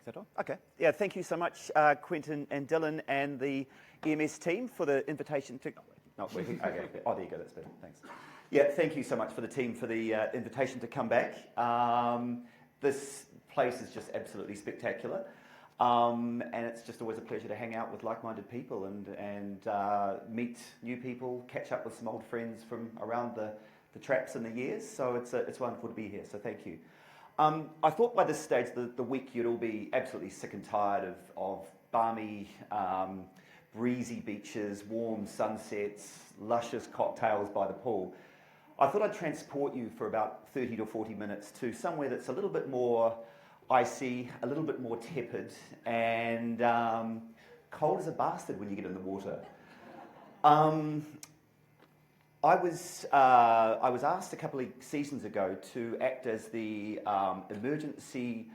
that on? Okay. Yeah, thank you so much, Quentin and Dylan and the EMS team for the invitation to... Not working. Okay. Oh, there you go. That's better. Thanks. Yeah, thank you so much for the team for the invitation to come back. This place is just absolutely spectacular. And it's just always a pleasure to hang out with like-minded people and meet new people, catch up with some old friends from around the traps and the years. So it's wonderful to be here. So thank you. I thought by this stage the week you'd all be absolutely sick and tired of balmy, breezy beaches, warm sunsets, luscious cocktails by the pool. I thought I'd transport you for about 30 to 40 minutes to somewhere that's a little bit more icy, a little bit more tepid, and cold as a bastard when you get in the water. I was asked a couple of seasons ago to act as the emergency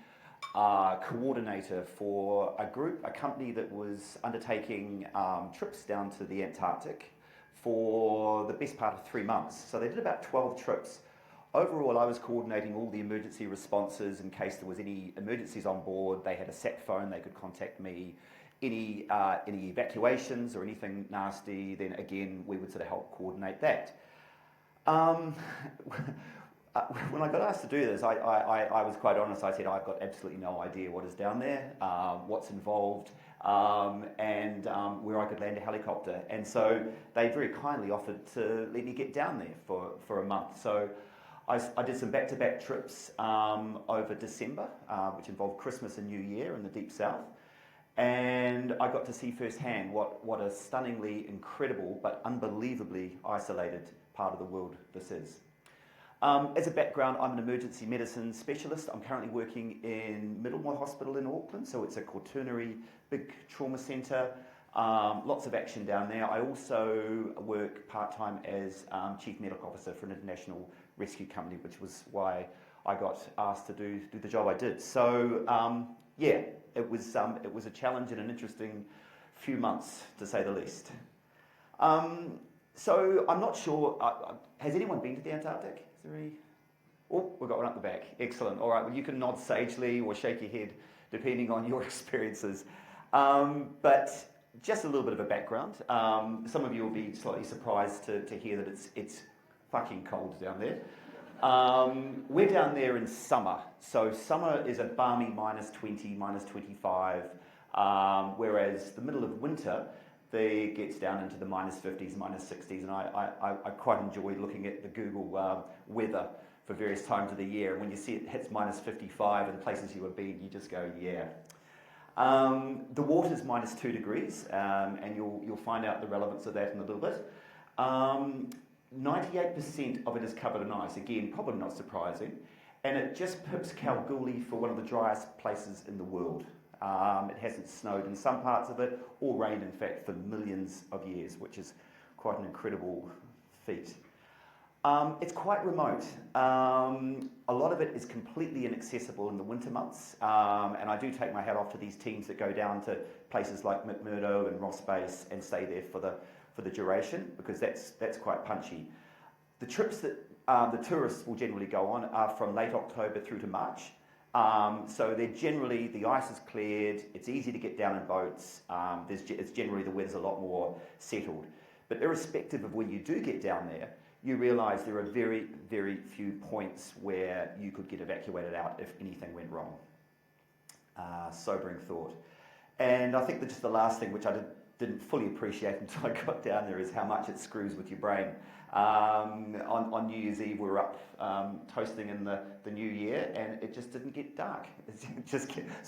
coordinator for a company that was undertaking trips down to the Antarctic for the best part of 3 months. So they did about 12 trips. Overall, I was coordinating all the emergency responses in case there was any emergencies on board. They had a sat phone, they could contact me. Any evacuations or anything nasty, then again, we would sort of help coordinate that. When I got asked to do this, I was quite honest. I said, I've got absolutely no idea what is down there, what's involved, and where I could land a helicopter. And so they very kindly offered to let me get down there for a month. So I did some back-to-back trips over December, which involved Christmas and New Year in the Deep South. And I got to see firsthand what a stunningly incredible but unbelievably isolated part of the world this is. As a background, I'm an emergency medicine specialist. I'm currently working in Middlemore Hospital in Auckland, so it's a quaternary big trauma centre. Lots of action down there. I also work part-time as Chief Medical Officer for an international rescue company, which was why I got asked to do the job I did. So yeah, it was a challenge and an interesting few months, to say the least. So I'm not sure, has anyone been to the Antarctic? Is there any? Oh, we've got one up the back. Excellent. All right, well, you can nod sagely or shake your head, depending on your experiences. But just a little bit of a background. Some of you will be slightly surprised to hear that it's fucking cold down there. We're down there in summer. So summer is a balmy -20, -25, whereas the middle of winter, it gets down into the -50s, -60s, and I quite enjoy looking at the Google weather for various times of the year. And when you see it hits -55 in places you have been, you just go, yeah. The water's -2 degrees, and you'll find out the relevance of that in a little bit. 98% of it is covered in ice. Again, probably not surprising. And it just pips Kalgoorlie for one of the driest places in the world. It hasn't snowed in some parts of it, or rained, in fact, for millions of years, which is quite an incredible feat. It's quite remote. A lot of it is completely inaccessible in the winter months, and I do take my hat off to these teams that go down to places like McMurdo and Ross Base and stay there for the duration, because that's quite punchy. The trips that the tourists will generally go on are from late October through to March. So they're generally, the ice is cleared, it's easy to get down in boats, it's generally the weather's a lot more settled. But irrespective of when you do get down there, you realise there are very, very few points where you could get evacuated out if anything went wrong. Sobering thought. And I think that just the last thing, which I didn't fully appreciate until I got down there, is how much it screws with your brain. On New Year's Eve, we were up toasting in the new year, and it just didn't get dark. So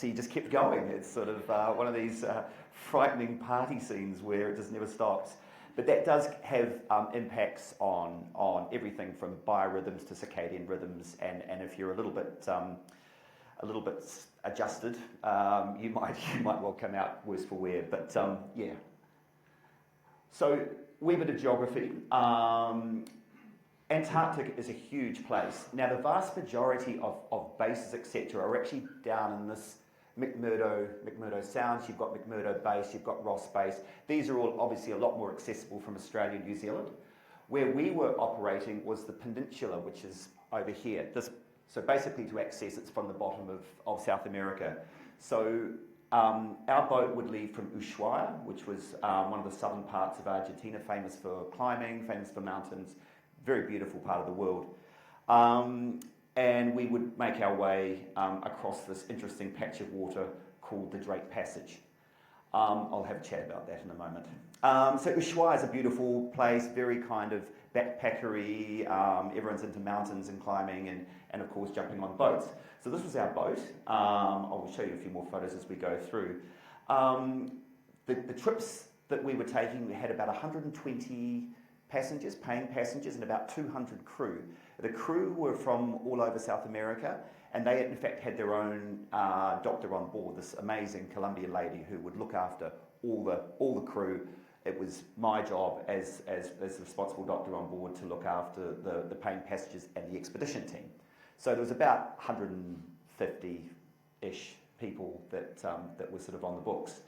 you just kept going. It's sort of one of these frightening party scenes where it just never stops. But that does have impacts on everything from biorhythms to circadian rhythms, and if you're a little bit adjusted, you might well come out worse for wear. But yeah. So, wee bit of geography. Antarctica is a huge place. Now, the vast majority of bases, etc., are actually down in this McMurdo Sounds. You've got McMurdo Base, you've got Ross Base. These are all obviously a lot more accessible from Australia and New Zealand. Where we were operating was the peninsula, which is over here. So basically to access it's from the bottom of South America. So our boat would leave from Ushuaia, which was one of the southern parts of Argentina, famous for climbing, famous for mountains, very beautiful part of the world. And we would make our way across this interesting patch of water called the Drake Passage. I'll have a chat about that in a moment. So Ushuaia is a beautiful place, very kind of backpackery. Everyone's into mountains and climbing and of course jumping on boats. So this was our boat. I will show you a few more photos as we go through. The trips that we were taking, we had about 120 passengers, paying passengers, and about 200 crew. The crew were from all over South America, and they in fact had their own doctor on board, this amazing Colombian lady who would look after all the crew. It was my job as the responsible doctor on board to look after the paying passengers and the expedition team. So there was about 150-ish people that were sort of on the books.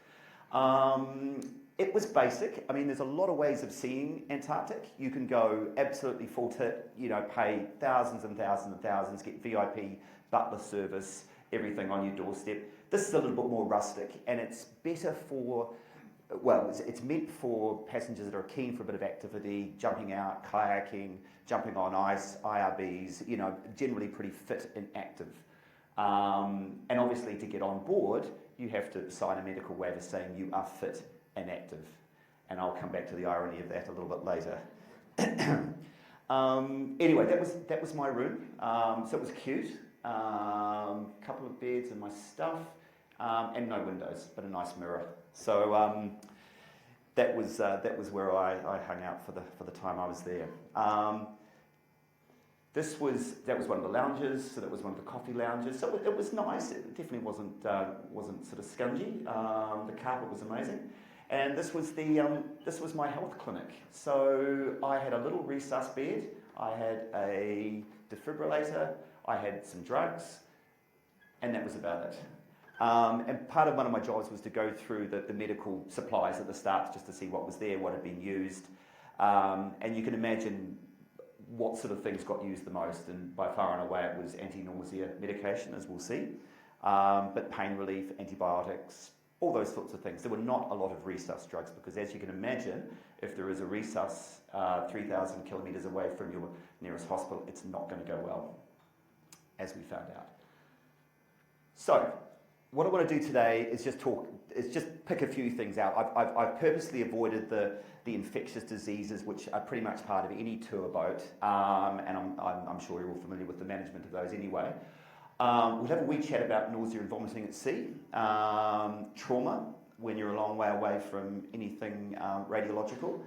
It was basic. I mean, there's a lot of ways of seeing Antarctic. You can go absolutely full tit, pay thousands and thousands and thousands, get VIP, butler service, everything on your doorstep. This is a little bit more rustic, and it's better for, it's meant for passengers that are keen for a bit of activity, jumping out, kayaking, jumping on ice, IRBs, generally pretty fit and active. And obviously to get on board, you have to sign a medical waiver saying you are fit and active. And I'll come back to the irony of that a little bit later. Anyway, that was my room. So it was cute. Couple of beds and my stuff, and no windows, but a nice mirror. So that was where I hung out for the time I was there. That was one of the lounges, so that was one of the coffee lounges. So it was nice. It definitely wasn't sort of scungy. The carpet was amazing, and this was my health clinic. So I had a little resus bed. I had a defibrillator. I had some drugs, and that was about it. And part of one of my jobs was to go through the medical supplies at the start just to see what was there, what had been used, and you can imagine what sort of things got used the most, and by far and away it was anti-nausea medication, as we'll see, but pain relief, antibiotics, all those sorts of things. There were not a lot of resus drugs because, as you can imagine, if there is a resus 3,000 kilometres away from your nearest hospital, it's not going to go well, as we found out. So what I want to do today is just pick a few things out. I've purposely avoided the infectious diseases, which are pretty much part of any tour boat, and I'm sure you're all familiar with the management of those anyway. We'll have a wee chat about nausea and vomiting at sea, trauma when you're a long way away from anything radiological,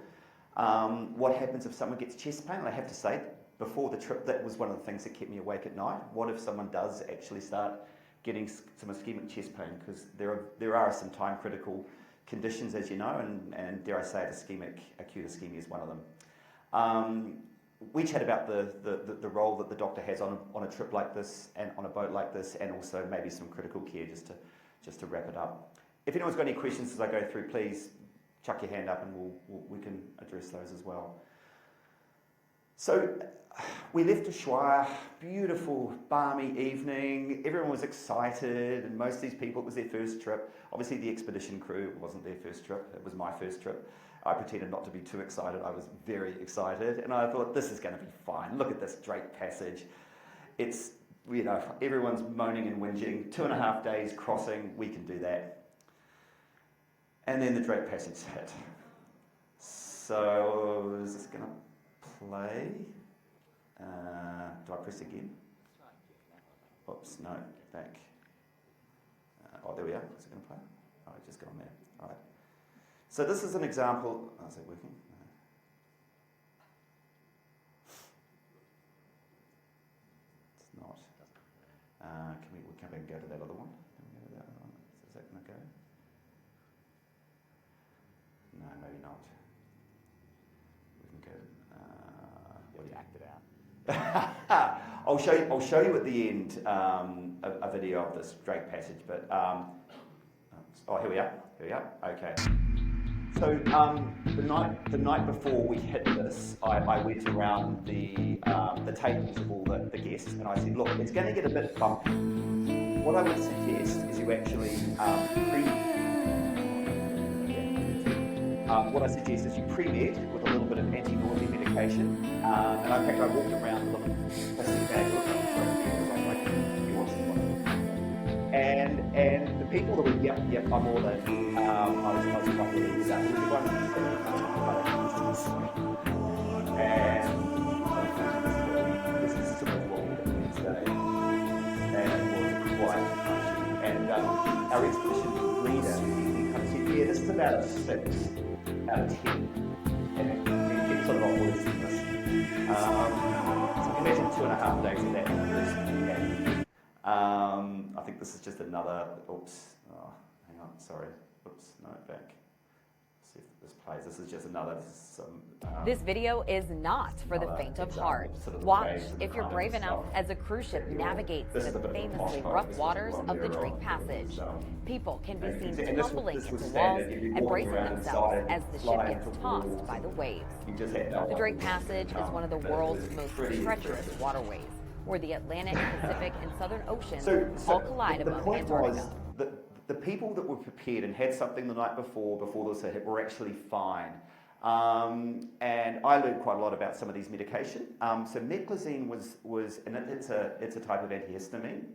what happens if someone gets chest pain. And I have to say, before the trip, that was one of the things that kept me awake at night. What if someone does actually start getting some ischemic chest pain? Because there are some time critical conditions, as you know, and dare I say it, acute ischemia is one of them. We chat about the role that the doctor has on a trip like this and on a boat like this, and also maybe some critical care just to wrap it up. If anyone's got any questions as I go through, please chuck your hand up and we can address those as well. So we left Ushuaia, beautiful, balmy evening. Everyone was excited, and most of these people, it was their first trip. Obviously, the expedition crew, it wasn't their first trip. It was my first trip. I pretended not to be too excited. I was very excited, and I thought, this is going to be fine. Look at this Drake Passage. It's, everyone's moaning and whinging. 2.5 days crossing, we can do that. And then the Drake Passage hit. So, is this going to play? Do I press again? Oops, no, back. There we are. Is it going to play? Oh, it's just gone there. All right. So this is an example. Oh, is it working? No. It's not. Can we come back and go to that other one? Can we go to that other one? Is that going to go? No, maybe not. We can go. What do you act it out? I'll show you at the end a video of this Drake Passage, but here we are. Okay. So the night before we hit this, I went around the tables of all the guests, and I said, look, it's going to get a bit bumpy. what I would suggest is you actually what I suggest is you pre-med with a little bit of anti-nausea medication. And in fact, I walked around with a little plastic bag looking for it because I'm like, you want some one? And the people that were, yep, I'm all in, I was quite relieved about it. The one and this is sort of what we did today, and it was quite punchy. And our expedition leader, he kind of said, yeah, this is about a 6 out of 10, and he kept sort of on board with this. So imagine 2.5 days of that. I think this is just another, oops, oh, hang on, sorry, oops, no, back. Let's see if this plays. This is just another, this video is not for the faint of heart. Watch if you're brave enough as a cruise ship navigates the famously rough waters of the Drake Passage. People can be seen tumbling into walls and bracing themselves as the ship gets tossed by the waves. The Drake Passage is one of the world's most treacherous waterways, where the Atlantic, Pacific, and Southern Oceans all collide above Antarctica. The people that were prepared and had something the night before this hit were actually fine. And I learned quite a lot about some of these medication. So meclizine was and it's a type of antihistamine.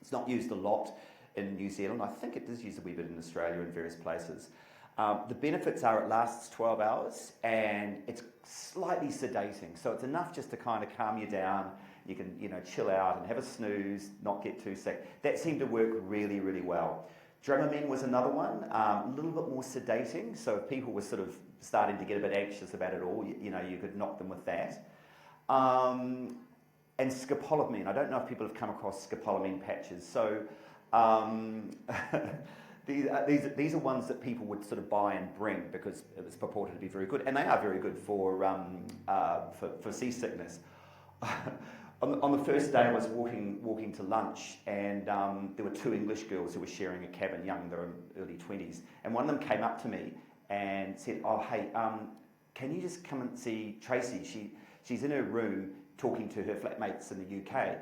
It's not used a lot in New Zealand. I think it is used a wee bit in Australia and various places. The benefits are it lasts 12 hours and it's slightly sedating. So it's enough just to kind of calm you down. You can, chill out and have a snooze, not get too sick. That seemed to work really, really well. Dramamine was another one, a little bit more sedating. So if people were sort of starting to get a bit anxious about it all, you could knock them with that. And scopolamine. I don't know if people have come across scopolamine patches. So these are ones that people would sort of buy and bring because it was purported to be very good, and they are very good for seasickness. On the first day, I was walking to lunch, and there were 2 English girls who were sharing a cabin, young, they were in early 20s, and one of them came up to me and said, "Oh, hey, can you just come and see Tracy? She's in her room talking to her flatmates in the UK."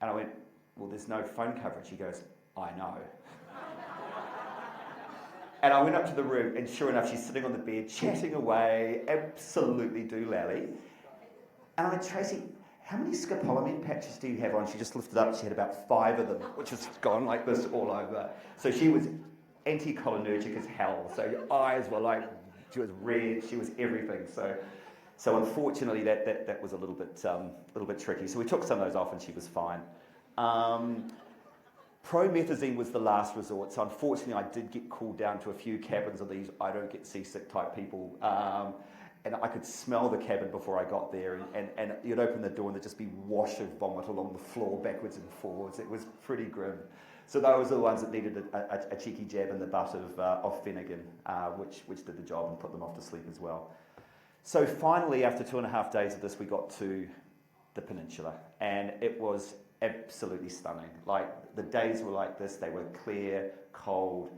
And I went, "Well, there's no phone coverage." She goes, "I know." And I went up to the room, and sure enough, she's sitting on the bed, chatting away, absolutely doolally. And I went, "Tracy, how many scopolamine patches do you have on?" She just lifted up, she had about 5 of them, which was gone like this all over. So she was anticholinergic as hell. So your eyes were like, she was red, she was everything. So unfortunately that was a little bit tricky. So we took some of those off and she was fine. Promethazine was the last resort. So unfortunately I did get called down to a few cabins of these I don't get seasick type people. And I could smell the cabin before I got there, and you'd open the door and there'd just be wash of vomit along the floor, backwards and forwards. It was pretty grim. So those are the ones that needed a cheeky jab in the butt of Finnegan, which did the job and put them off to sleep as well. So finally, after 2.5 days of this, we got to the peninsula, and it was absolutely stunning. Like, the days were like this, they were clear, cold,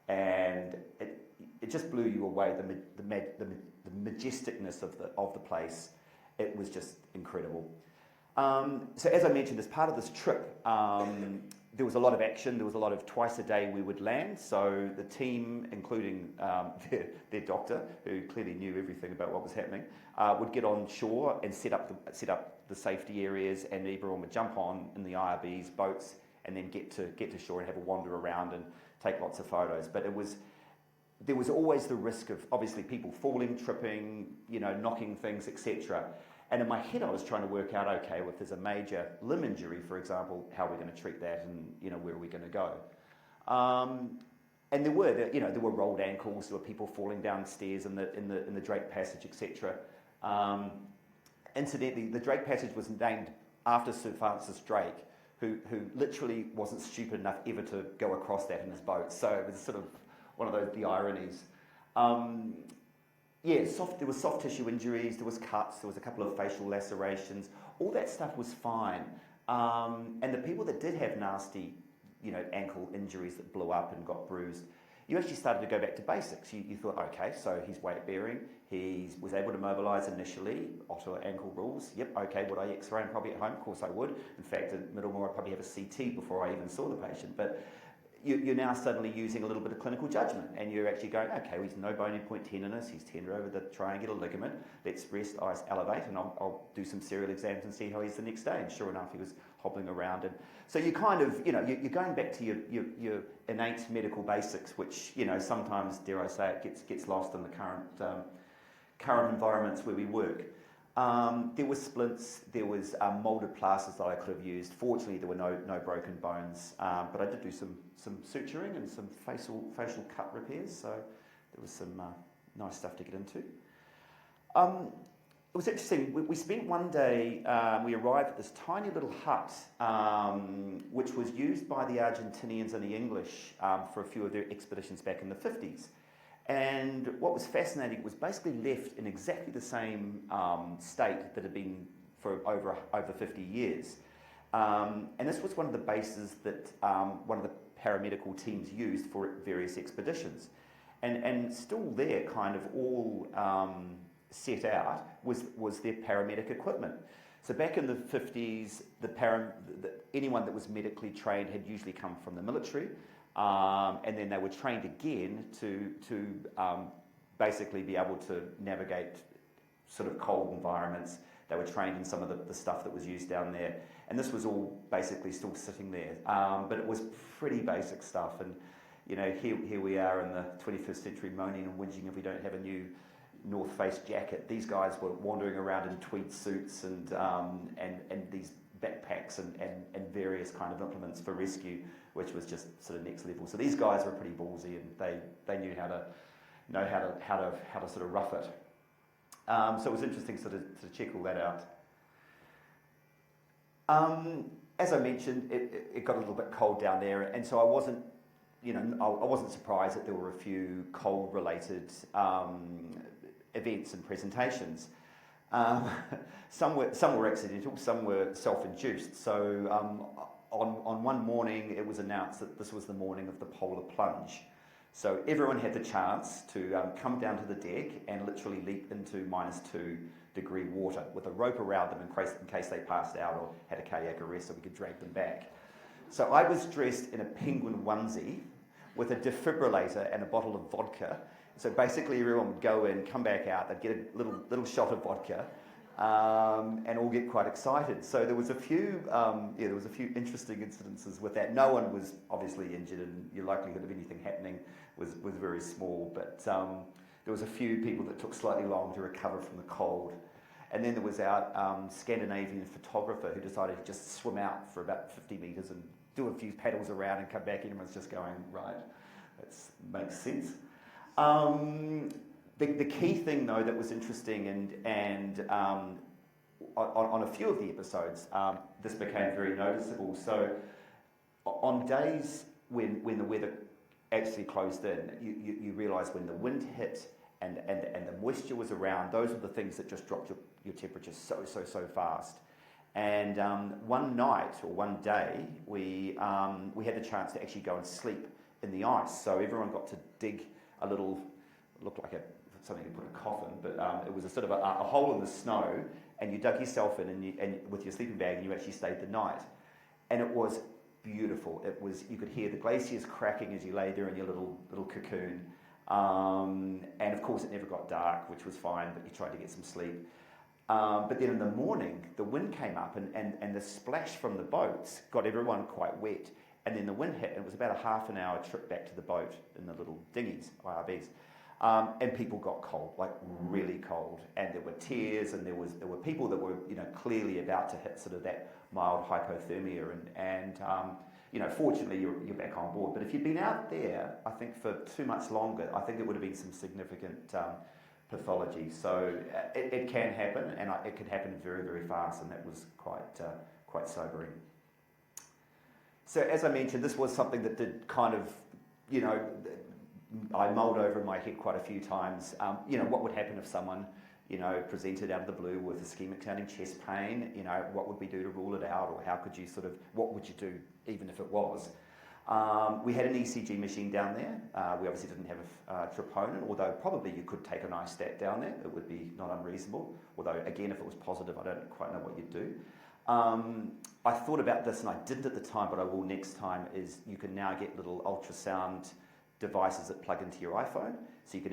and it just blew you away, the majesticness of the place. It was just incredible. So as I mentioned, as part of this trip, there was a lot of action. There was a lot of twice a day we would land. So the team, including their doctor, who clearly knew everything about what was happening, would get on shore and set up the safety areas, and everyone would jump on in the IRB's boats and then get to shore and have a wander around and take lots of photos. But there was always the risk of, obviously, people falling, tripping, knocking things, etc. And in my head, I was trying to work out, okay, well, if there's a major limb injury, for example, how are we going to treat that, and where are we going to go? And there were rolled ankles, there were people falling downstairs in the Drake Passage, etc. Incidentally, the Drake Passage was named after Sir Francis Drake, who literally wasn't stupid enough ever to go across that in his boat. So it was sort of one of the ironies. There was soft tissue injuries, there was cuts, there was a couple of facial lacerations. All that stuff was fine. And the people that did have nasty, ankle injuries that blew up and got bruised, you actually started to go back to basics. You thought, okay, so he's weight bearing, he was able to mobilise initially, otter ankle rules. Yep, okay, would I X-ray him probably at home? Of course I would. In fact, at Middlemore I'd probably have a CT before I even saw the patient. But you're now suddenly using a little bit of clinical judgment, and you're actually going, okay, well, he's no bone end point tenderness, he's tender over the triangular ligament, let's rest, eyes elevate, and I'll do some serial exams and see how he's the next day. And sure enough, he was hobbling around. And so you kind of, you're going back to your innate medical basics, which, sometimes, dare I say it, gets lost in the current environments where we work. There were splints, there was moulded plasters that I could have used. Fortunately, there were no broken bones, but I did do some suturing and some facial cut repairs, so there was some nice stuff to get into. It was interesting, we spent one day, we arrived at this tiny little hut, which was used by the Argentinians and the English for a few of their expeditions back in the 50s. And what was fascinating, it was basically left in exactly the same state that had been for over 50 years. And this was one of the bases that one of the paramedical teams used for various expeditions. And still there, kind of all set out, was their paramedic equipment. So back in the 50s, anyone that was medically trained had usually come from the military. And then they were trained again to basically be able to navigate sort of cold environments. They were trained in some of the stuff that was used down there. And this was all basically still sitting there. But it was pretty basic stuff. And, here we are in the 21st century moaning and whinging if we don't have a new North Face jacket. These guys were wandering around in tweed suits and these backpacks and various kind of implements for rescue, which was just sort of next level. So these guys were pretty ballsy, and they knew how to sort of rough it. So it was interesting sort of to check all that out. As I mentioned, it got a little bit cold down there, and so I wasn't surprised that there were a few cold-related events and presentations. Some were accidental, some were self-induced. So on one morning, it was announced that this was the morning of the polar plunge. So everyone had the chance to come down to the deck and literally leap into -2-degree water with a rope around them in case they passed out or had a cardiac arrest, so we could drag them back. So I was dressed in a penguin onesie with a defibrillator and a bottle of vodka. So basically everyone would go in, come back out, they'd get a little shot of vodka, and all get quite excited. So there was a few interesting incidences with that. No one was obviously injured, and your likelihood of anything happening was very small. But there was a few people that took slightly long to recover from the cold. And then there was our Scandinavian photographer who decided to just swim out for about 50 metres and do a few paddles around and come back, and everyone's just going, right, that makes sense. The key thing, though, that was interesting, and on a few of the episodes, this became very noticeable. So on days when the weather actually closed in, you realise when the wind hit and the moisture was around, those are the things that just dropped your temperature so fast. And one night or one day, we had the chance to actually go and sleep in the ice. So everyone got to dig a little, looked like something you put in a coffin, but it was a sort of a hole in the snow, and you dug yourself in and with your sleeping bag, and you actually stayed the night. And it was beautiful. You could hear the glaciers cracking as you lay there in your little cocoon. And of course it never got dark, which was fine, but you tried to get some sleep. But then in the morning, the wind came up and the splash from the boats got everyone quite wet. And then the wind hit, and it was about a half an hour trip back to the boat in the little dinghies, IRBs. And people got cold, like really cold. And there were tears, and there were people that were, clearly about to hit sort of that mild hypothermia. And fortunately you're back on board. But if you'd been out there, I think for too much longer, I think there would have been some significant pathology. So it can happen, and it can happen very, very fast, and that was quite sobering. So as I mentioned, this was something that did kind of, I mulled over in my head quite a few times. What would happen if someone, presented out of the blue with ischemic sounding chest pain? What would we do to rule it out, or how could you what would you do even if it was? We had an ECG machine down there. We obviously didn't have a troponin, although probably you could take an I-stat down there. It would be not unreasonable. Although, again, if it was positive, I don't quite know what you'd do. I thought about this, and I didn't at the time, but I will next time, is you can now get little ultrasound devices that plug into your iPhone. So you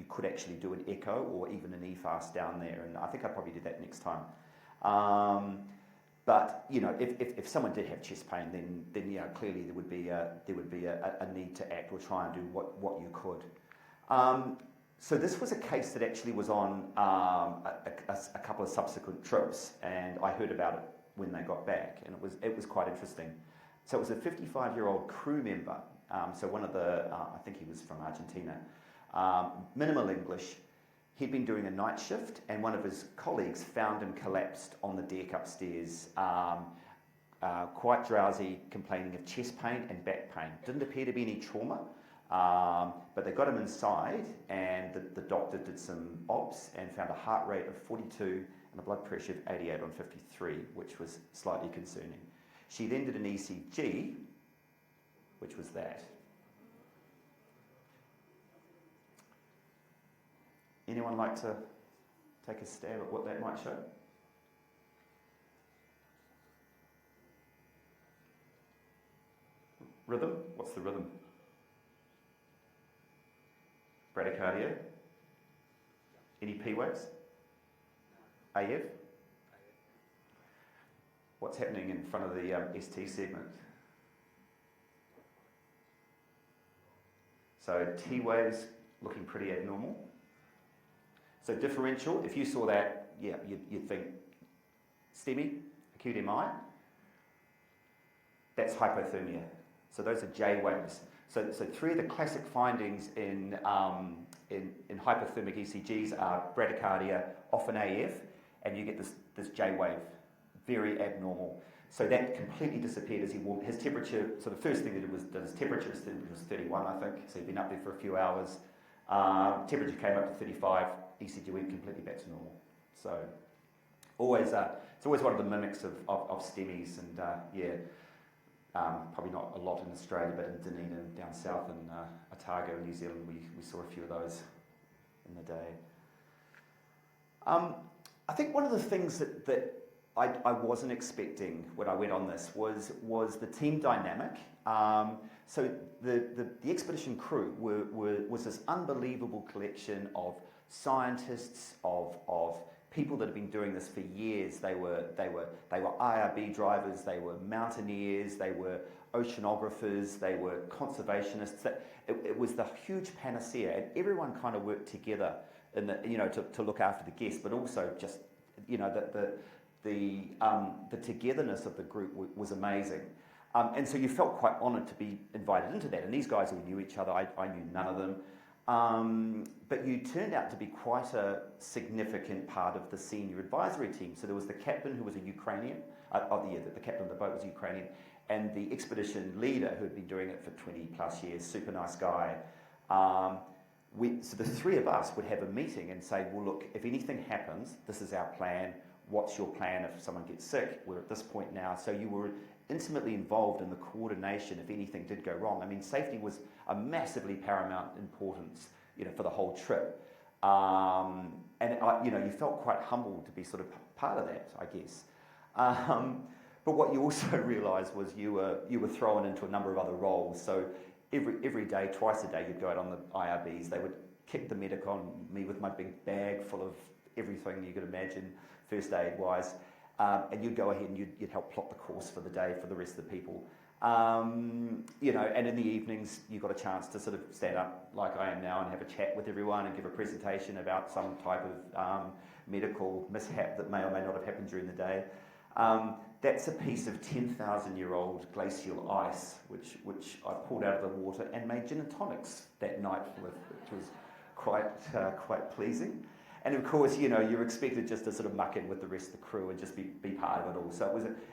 could actually do an echo or even an EFAS down there, and I think I'd probably do that next time. But you know, if someone did have chest pain, then you know, clearly there would be a need to act or try and do what you could. So this was a case that actually was on a couple of subsequent trips, and I heard about it when they got back, and it was quite interesting. So it was a 55-year-old crew member. So one of the I think he was from Argentina. Minimal English. He'd been doing a night shift, and one of his colleagues found him collapsed on the deck upstairs, quite drowsy, complaining of chest pain and back pain. Didn't appear to be any trauma, but they got him inside, and the doctor did some obs and found a heart rate of 42 and a blood pressure of 88 on 53, which was slightly concerning. She then did an ECG, which was that. Anyone like to take a stab at what that might show? Rhythm? What's the rhythm? Bradycardia? Any P waves? AF? What's happening in front of the ST segment? So T waves looking pretty abnormal. So differential, if you saw that, yeah, you'd think STEMI, acute MI, that's hypothermia. So those are J waves. So three of the classic findings in hypothermic ECGs are bradycardia, often AF, and you get this J wave, very abnormal. So that completely disappeared as he walked. His temperature, so the first thing that it was, his temperature was 31, I think, so he'd been up there for a few hours. Temperature came up to 35, ECG went completely back to normal. So it's always one of the mimics of STEMIs, and probably not a lot in Australia, but in Dunedin, down south in Otago, New Zealand, we saw a few of those in the day. I think one of the things that I wasn't expecting when I went on this was the team dynamic. So the expedition crew was this unbelievable collection of scientists, of people that have been doing this for years. They were IRB drivers, they were mountaineers, they were oceanographers, they were conservationists. It was the huge panacea, and everyone kind of worked together in to look after the guests, but also just the togetherness of the group was amazing. And so you felt quite honoured to be invited into that. And these guys all knew each other. I knew none of them. But you turned out to be quite a significant part of the senior advisory team. So there was the captain, who was a Ukrainian. The captain of the boat was Ukrainian. And the expedition leader, who had been doing it for 20 plus years, super nice guy. So the three of us would have a meeting and say, well, look, if anything happens, this is our plan. What's your plan if someone gets sick? We're at this point now. So you were intimately involved in the coordination if anything did go wrong. I mean, safety was a massively paramount importance, for the whole trip. And you felt quite humbled to be sort of part of that, I guess. But what you also realised was you were thrown into a number of other roles. So every day, twice a day, you'd go out on the IRBs. They would kick the medic on me with my big bag full of everything you could imagine, first aid wise, and you'd go ahead and you'd help plot the course for the day for the rest of the people. And in the evenings you got a chance to sort of stand up like I am now and have a chat with everyone and give a presentation about some type of medical mishap that may or may not have happened during the day. That's a piece of 10,000-year-old glacial ice, which I pulled out of the water and made gin and tonics that night with, which was quite pleasing. And of course, you're expected just to sort of muck in with the rest of the crew and just be part of it all. So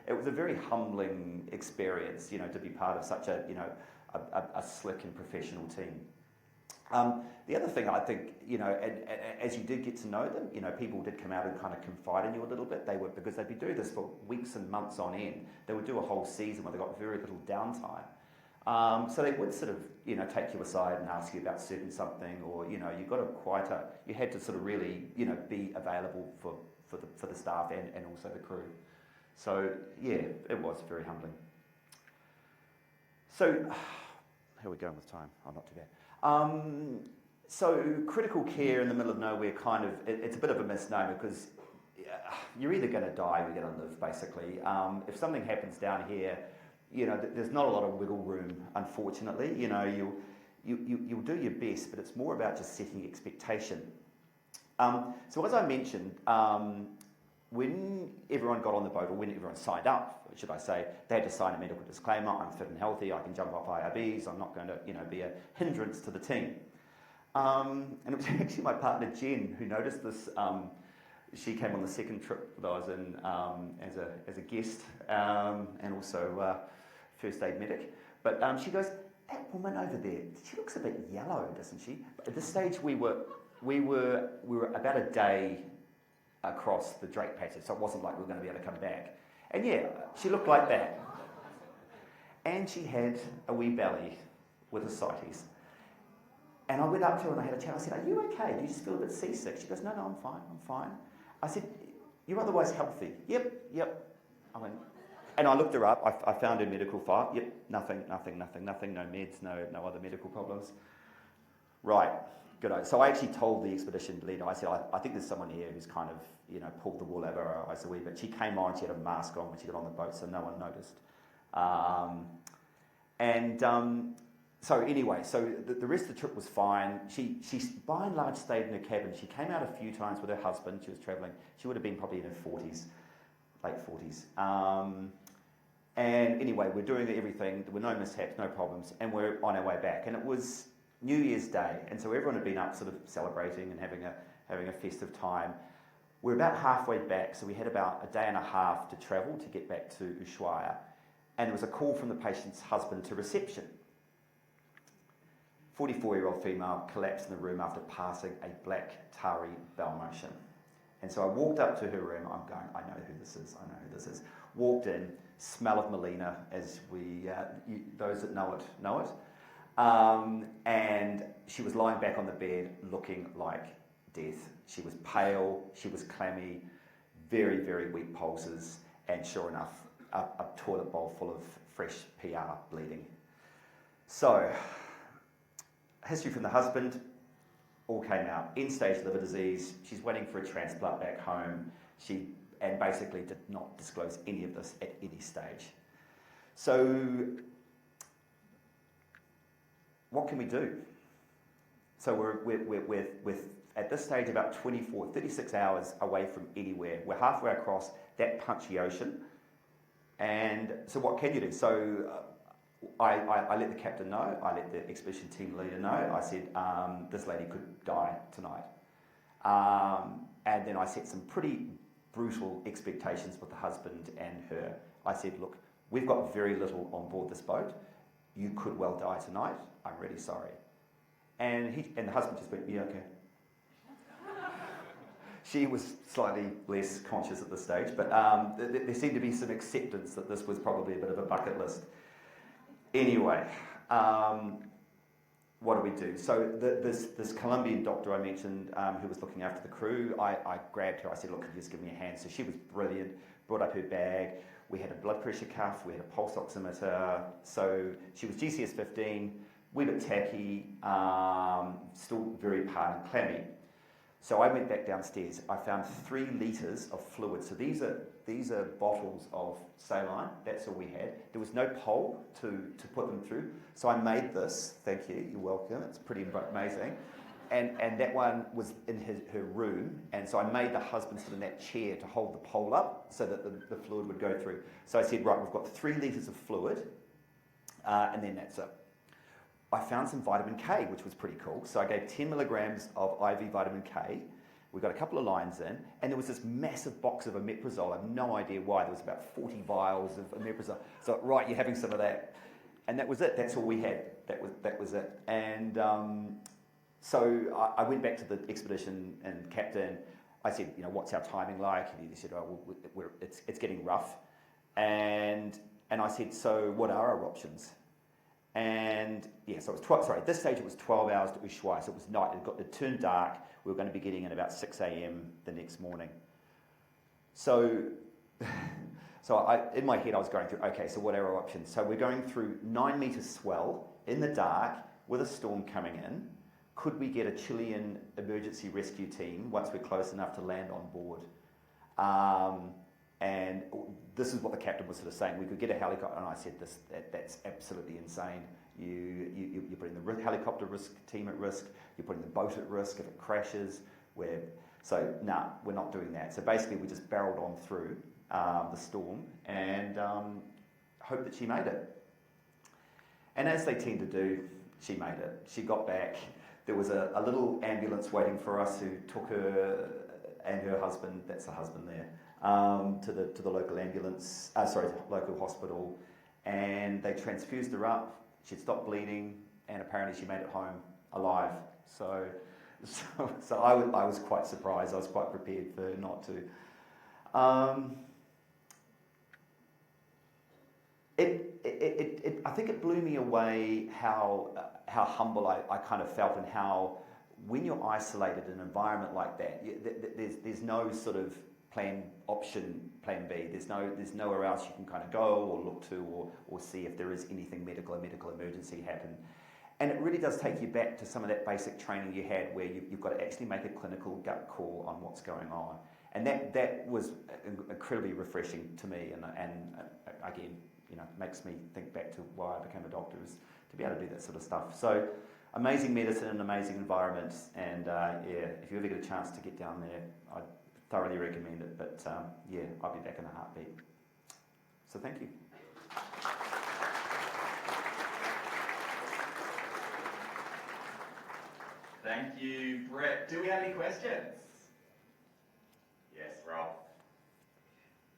it was a very humbling experience, to be part of such a slick and professional team. The other thing I think, as you did get to know them, people did come out and kind of confide in you a little bit. Because they'd be doing this for weeks and months on end. They would do a whole season where they got very little downtime. So they would sort of, take you aside and ask you about certain something, or, you had to sort of really, be available for the staff and also the crew. So, yeah, it was very humbling. So, how are we going with time? Oh, not too bad. So critical care in the middle of nowhere it's a bit of a misnomer, because you're either going to die or you're going to live, basically. If something happens down here, there's not a lot of wiggle room, unfortunately. You'll do your best, but it's more about just setting expectation. So as I mentioned, when everyone got on the boat, or when everyone signed up, should I say, they had to sign a medical disclaimer. I'm fit and healthy, I can jump off IRBs, I'm not going to be a hindrance to the team. And it was actually my partner Jen who noticed this. She came on the second trip that I was in as a guest, and also first aid medic. But she goes, "That woman over there, she looks a bit yellow, doesn't she?" But at this stage, we were about a day across the Drake Passage, so it wasn't like we were going to be able to come back. And yeah, she looked like that. And she had a wee belly with ascites. And I went up to her and I had a chat. I said, "Are you okay? Do you just feel a bit seasick?" She goes, "No, I'm fine. I said, "You're otherwise healthy." Yep. I went, and I looked her up. I found her medical file. Yep, nothing, no meds, no other medical problems. Right, good. So I actually told the expedition leader, I said, I think there's someone here who's kind of, pulled the wool over her eyes a wee bit. She came on, she had a mask on when she got on the boat, so no one noticed. So anyway, so the rest of the trip was fine. She by and large stayed in her cabin. She came out a few times with her husband. She was travelling. She would have been probably in her 40s, late 40s. And anyway, we're doing everything. There were no mishaps, no problems, and we're on our way back. And it was New Year's Day, and so everyone had been up sort of celebrating and having a festive time. We're about halfway back, so we had about a day and a half to travel to get back to Ushuaia. And there was a call from the patient's husband to reception. 44-year-old female collapsed in the room after passing a black tarry bowel motion. And so I walked up to her room. I'm going, I know who this is. Walked in, smell of Melina, as those that know it. And she was lying back on the bed looking like death. She was pale, she was clammy, very, very weak pulses, and sure enough, a toilet bowl full of fresh PR bleeding. So, history from the husband, all came out. End-stage liver disease. She's waiting for a transplant back home. And basically did not disclose any of this at any stage. So, what can we do? So we're at this stage about 36 hours away from anywhere. We're halfway across that punchy ocean. And so what can you do? So I let the captain know, I let the expedition team leader know. I said, this lady could die tonight. And then I set some pretty brutal expectations with the husband and her. I said, look, we've got very little on board this boat. You could well die tonight. I'm really sorry. And the husband just went, yeah, okay. She was slightly less conscious at this stage, but there seemed to be some acceptance that this was probably a bit of a bucket list. Anyway, what do we do? So this Colombian doctor I mentioned, who was looking after the crew, I grabbed her. I said, look, could you just give me a hand? So she was brilliant, brought up her bag. We had a blood pressure cuff, we had a pulse oximeter. So she was GCS 15, wee bit tacky, still very pale and clammy. So I went back downstairs. I found 3 litres of fluid. So these are bottles of saline. That's all we had. There was no pole to put them through. So I made this. Thank you. You're welcome. It's pretty amazing. And that one was in her room. And so I made the husband sit in that chair to hold the pole up so that the fluid would go through. So I said, right, we've got 3 litres of fluid, and then that's it. I found some vitamin K, which was pretty cool. So I gave 10 milligrams of IV vitamin K. We got a couple of lines in, and there was this massive box of omeprazole. I have no idea why. There was about 40 vials of omeprazole. So, right, you're having some of that. And that was it. That's all we had. That was it. And so I went back to the expedition and captain. I said, what's our timing like? And he said, it's getting rough. And I said, so what are our options? And yeah, so it was 12, sorry, at this stage it was 12 hours to Ushuaia, so it was night, it turned dark, we were going to be getting in about 6 a.m. the next morning. So in my head I was going through, okay, so what are our options? So we're going through 9-metre swell in the dark with a storm coming in. Could we get a Chilean emergency rescue team once we're close enough to land on board? And this is what the captain was sort of saying. We could get a helicopter, and I said, that's absolutely insane. You're putting the helicopter team at risk. You're putting the boat at risk if it crashes. We're not doing that. So basically, we just barreled on through the storm and hoped that she made it. And as they tend to do, she made it. She got back. There was a little ambulance waiting for us who took her and her husband, that's the husband there, to the local local hospital, and they transfused her up. She'd stopped bleeding, and apparently she made it home alive. So I was quite surprised. I was quite prepared for her not to. I think it blew me away how humble I kind of felt, and how when you're isolated in an environment like that, there's no sort of plan B. There's nowhere else you can kind of go or look to or see if there is anything a medical emergency happen. And it really does take you back to some of that basic training you had, where you've got to actually make a clinical gut call on what's going on. And that was incredibly refreshing to me, and again, makes me think back to why I became a doctor, is to be able to do that sort of stuff. So amazing medicine and amazing environment, and if you ever get a chance to get down there, I'd thoroughly recommend it. But I'll be back in a heartbeat. So thank you. Thank you, Brett. Do we have any questions? Yes, Rob.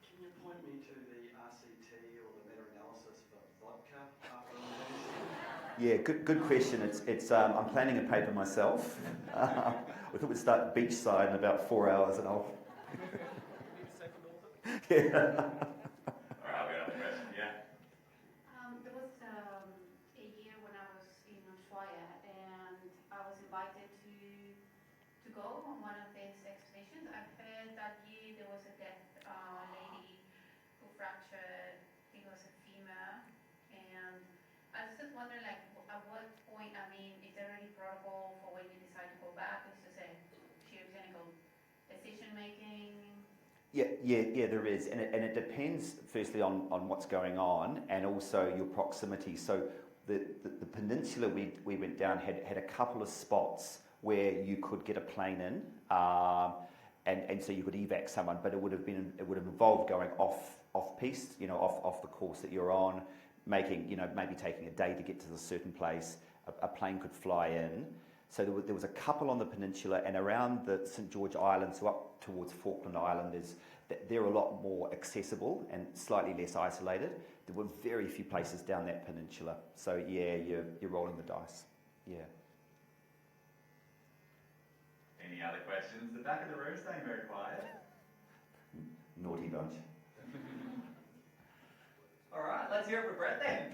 Can you point me to the RCT or the meta-analysis for vodka after an emergency? Yeah, good question. It's I'm planning a paper myself. We thought we'd start beachside in about 4 hours, and I'll. Yeah. All right, we have a question. Yeah. There was a year when I was in Ushuaia, and I was invited to go on one of these expeditions. I heard that year there was a deaf lady who fractured, I think it was a femur, and I was just wondering, like, at what point, is there any protocol for when you decide to go back? Is this a sheer clinical decision making? Yeah, there is, and it depends firstly on what's going on, and also your proximity. So the peninsula we went down had a couple of spots where you could get a plane in, and so you could evac someone, but it would have involved going off piste, off the course that you're on, making maybe taking a day to get to a certain place. A plane could fly in. So there was a couple on the peninsula, and around the St George Island, so up towards Falkland Island, they're a lot more accessible and slightly less isolated. There were very few places down that peninsula. So yeah, you're rolling the dice. Yeah. Any other questions? The back of the room staying very quiet. Naughty bunch. All right, let's hear it for Brett then.